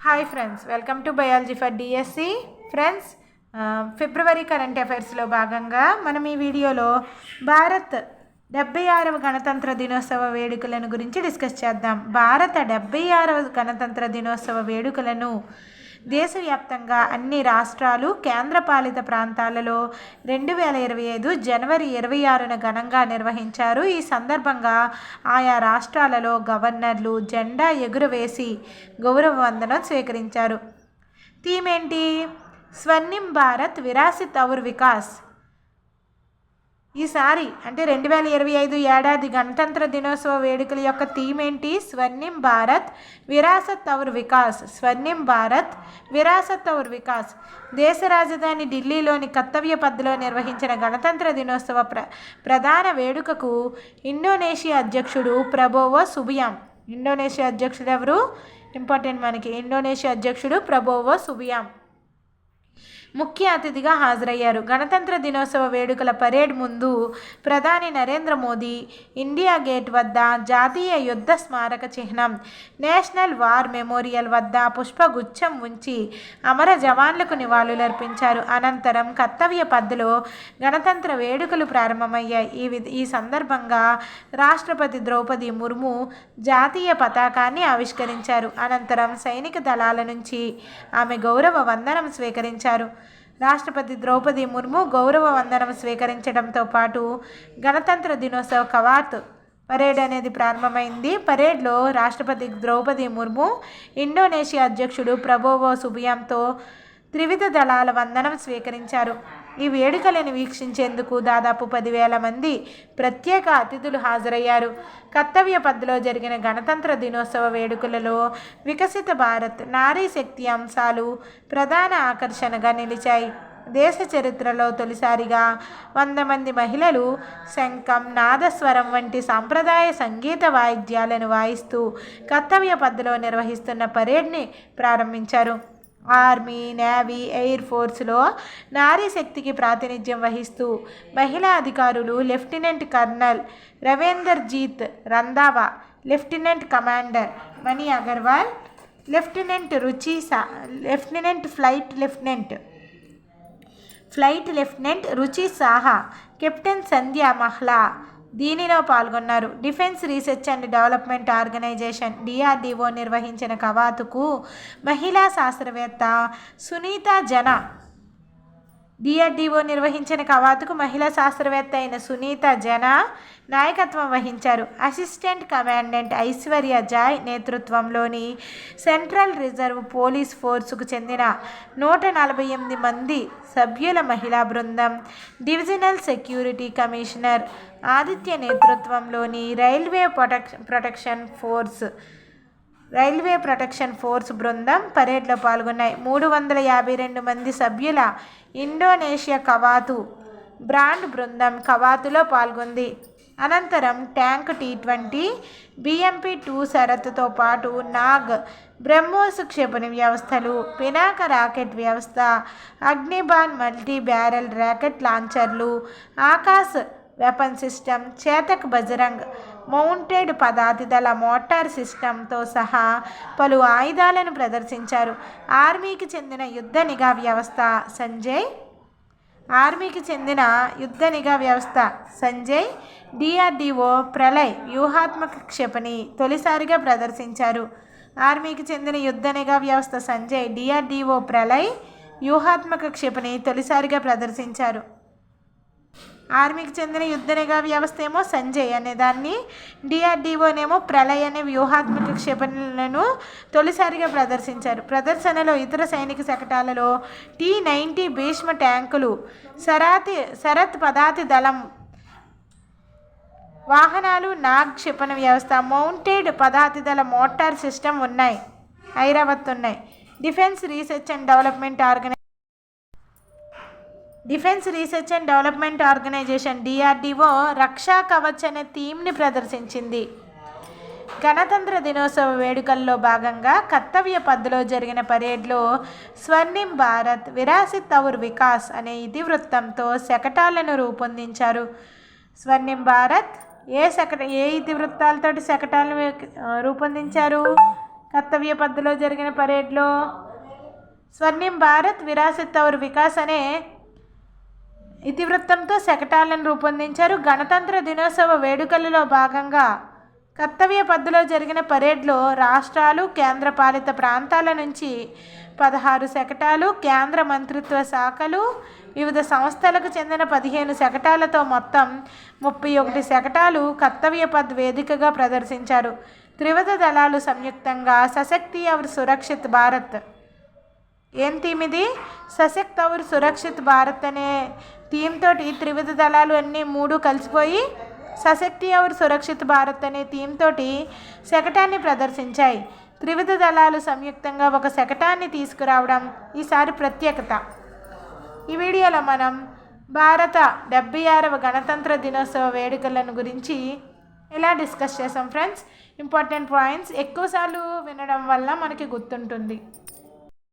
Hi friends, welcome to biology for DSC. Friends, ఫిబ్రవరి current అఫైర్స్లో భాగంగా మనం ఈ వీడియోలో భారత్ 76వ గణతంత్ర దినోత్సవ వేడుకలను గురించి డిస్కస్ చేద్దాం. భారత 76వ గణతంత్ర దినోత్సవ వేడుకలను దేశవ్యాప్తంగా అన్ని రాష్ట్రాలు, కేంద్రపాలిత ప్రాంతాలలో 2025 జనవరి 26న ఘనంగా నిర్వహించారు. ఈ సందర్భంగా ఆయా రాష్ట్రాలలో గవర్నర్లు జెండా ఎగురవేసి గౌరవ వందనం స్వీకరించారు. థీమ్ ఏంటి? స్వర్ణిం భారత్ విరాసిత్ ఔర్ వికాస్. ఈసారి అంటే 2025 ఏడాది గణతంత్ర దినోత్సవ వేడుకల యొక్క థీమ్ ఏంటి? స్వర్ణిం భారత్ విరాసత్ ఔర్ వికాస్. స్వర్ణిం భారత్ విరాసత్ ఔర్ వికాస్. దేశ రాజధాని ఢిల్లీలోని కర్తవ్య పథ్లో నిర్వహించిన గణతంత్ర దినోత్సవ ప్రధాన వేడుకకు ఇండోనేషియా అధ్యక్షుడు ప్రబోవో సుబియాంటో. ఇండోనేషియా అధ్యక్షుడు ఎవరు? ఇంపార్టెంట్ మనకి. ఇండోనేషియా అధ్యక్షుడు ప్రబోవో సుబియాంటో ముఖ్య అతిథిగా హాజరయ్యారు. గణతంత్ర దినోత్సవ వేడుకల పరేడ్ ముందు ప్రధాని నరేంద్ర మోదీ ఇండియా గేట్ వద్ద జాతీయ యుద్ధ స్మారక చిహ్నం నేషనల్ వార్ మెమోరియల్ వద్ద పుష్పగుచ్చం ఉంచి అమర జవాన్లకు నివాళులర్పించారు. అనంతరం కర్తవ్య పథ్లో గణతంత్ర వేడుకలు ప్రారంభమయ్యాయి. ఈ సందర్భంగా రాష్ట్రపతి ద్రౌపది ముర్ము జాతీయ పతాకాన్ని ఆవిష్కరించారు. అనంతరం సైనిక దళాల నుంచి ఆమె గౌరవ వందనం స్వీకరించారు. రాష్ట్రపతి ద్రౌపది ముర్ము గౌరవ వందనం స్వీకరించడంతో పాటు గణతంత్ర దినోత్సవ కవాత్ పరేడ్ అనేది ప్రారంభమైంది. పరేడ్లో రాష్ట్రపతి ద్రౌపది ముర్ము, ఇండోనేషియా అధ్యక్షుడు ప్రబోవో సుబియాంటో త్రివిధ దళాల వందనం స్వీకరించారు. ఈ వేడుకలను వీక్షించేందుకు దాదాపు 10,000 మంది ప్రత్యేక అతిథులు హాజరయ్యారు. కర్తవ్య పథ్లో జరిగిన గణతంత్ర దినోత్సవ వేడుకలలో వికసిత భారత్, నారీ శక్తి అంశాలు ప్రధాన ఆకర్షణగా నిలిచాయి. దేశ చరిత్రలో తొలిసారిగా 100 మంది మహిళలు శంఖం, నాదస్వరం వంటి సాంప్రదాయ సంగీత వాయిద్యాలను వాయిస్తూ కర్తవ్య పథ్లో నిర్వహిస్తున్న పరేడ్ని ప్రారంభించారు. ఆర్మీ, నేవీ, ఎయిర్ ఫోర్స్లో నారీ శక్తికి ప్రాతినిధ్యం వహిస్తూ మహిళా అధికారులు lieutenant colonel Ravinderjit Randhawa, lieutenant commander Mani Agarwal, flight lieutenant Ruchi Saha, captain Sandhya Mahla దీనిలో పాల్గొన్నారు. Defence research and development organisation DRDO నిర్వహించిన కవాతుకు మహిళా శాస్త్రవేత్త సునీతా జనా DRDO నిర్వహించిన కవాతుకు మహిళా శాస్త్రవేత్త అయిన సునీత జనా నాయకత్వం వహించారు. అసిస్టెంట్ కమాండెంట్ ఐశ్వర్య జాయ్ నేతృత్వంలోని సెంట్రల్ రిజర్వ్ పోలీస్ ఫోర్సుకు చెందిన 148 మంది సభ్యుల మహిళా బృందం, డివిజనల్ సెక్యూరిటీ కమిషనర్ ఆదిత్య నేతృత్వంలోని రైల్వే ప్రొటెక్షన్ ఫోర్స్ బృందం పరేడ్లో పాల్గొన్నాయి. 352 మంది సభ్యుల ఇండోనేషియా కవాతు బ్రాండ్ బృందం కవాతులో పాల్గొంది. అనంతరం ట్యాంక్ T-20, BMP-2 షరతుతో పాటు నాగ్, బ్రహ్మోస్ క్షిపణి వ్యవస్థలు, పినాక రాకెట్ వ్యవస్థ, అగ్నిబాన్ మల్టీ బ్యారెల్ రాకెట్ లాంచర్లు, Akash weapon system, Chetak Bajrang mounted పదాతి దళ మోటార్ సిస్టంతో సహా పలు ఆయుధాలను ప్రదర్శించారు. ఆర్మీకి చెందిన యుద్ధ నిఘా వ్యవస్థ సంజయ్ DRDO ప్రళయ్ వ్యూహాత్మక క్షిపణి తొలిసారిగా ప్రదర్శించారు. ఆర్మీకి చెందిన యుద్ధ నిఘా వ్యవస్థ సంజయ్ DRDO ప్రళయ్ వ్యూహాత్మక క్షిపణి తొలిసారిగా ప్రదర్శించారు. ఆర్మీకి చెందిన యుద్ధ నిఘా వ్యవస్థ ఏమో సంజయ్ అనే దాన్ని, DRDOనేమో ప్రళయ్ అనే వ్యూహాత్మక క్షిపణులను తొలిసారిగా ప్రదర్శించారు. ప్రదర్శనలో ఇతర సైనిక శకటాలలో T-90 భీష్మ ట్యాంకులు, శరత్ పదాతి దళం వాహనాలు, నాగ్ క్షిపణి వ్యవస్థ, మౌంటెడ్ పదాతి దళ మోటార్ సిస్టమ్ ఉన్నాయి. Defence research and development organisation DRDO Raksha Kavach అనే థీమ్ని ప్రదర్శించింది. గణతంత్ర దినోత్సవ వేడుకల్లో భాగంగా కర్తవ్య పథ్లో జరిగిన పరేడ్లో స్వర్ణిం భారత్ విరాసిత్ ఔర్ వికాస్ అనే ఇతివృత్తంతో శకటాలను రూపొందించారు. స్వర్ణిం భారత్ ఏ ఇతివృత్తాలతోటి శకటాలను రూపొందించారు? కర్తవ్య పథ్లో జరిగిన పరేడ్లో స్వర్ణిం భారత్ విరాసత్ ఔర్ వికాస్ అనే ఇతివృత్తంతో శకటాలను రూపొందించారు. గణతంత్ర దినోత్సవ వేడుకలలో భాగంగా కర్తవ్య పథ్లో జరిగిన పరేడ్లో రాష్ట్రాలు కేంద్రపాలిత ప్రాంతాల నుంచి 16 శకటాలు, కేంద్ర మంత్రిత్వ శాఖలు, వివిధ సంస్థలకు చెందిన 15 శకటాలతో మొత్తం 31 శకటాలు కర్తవ్య పథ్ వేదికగా ప్రదర్శించారు. త్రివిధ దళాలు సంయుక్తంగా సశక్తి ఔర్ సురక్షిత్ భారత్ ఏం థీమ్ ఇది? సశక్త్ ఔర్ సురక్షిత్ భారత్ అనే థీమ్ తోటి త్రివిధ దళాలు అన్నీ 3 కలిసిపోయి సశక్తి ఔర్ సురక్షిత్ భారత్ అనే థీమ్ తోటి శకటాన్ని ప్రదర్శించాయి. త్రివిధ దళాలు సంయుక్తంగా ఒక శకటాన్ని తీసుకురావడం ఈసారి ప్రత్యేకత. ఈ వీడియోలో మనం భారత 76వ గణతంత్ర దినోత్సవ వేడుకలను గురించి ఇలా డిస్కస్ చేసాం ఫ్రెండ్స్. ఇంపార్టెంట్ పాయింట్స్ ఎక్కువసార్లు వినడం వల్ల మనకి గుర్తుంటుంది.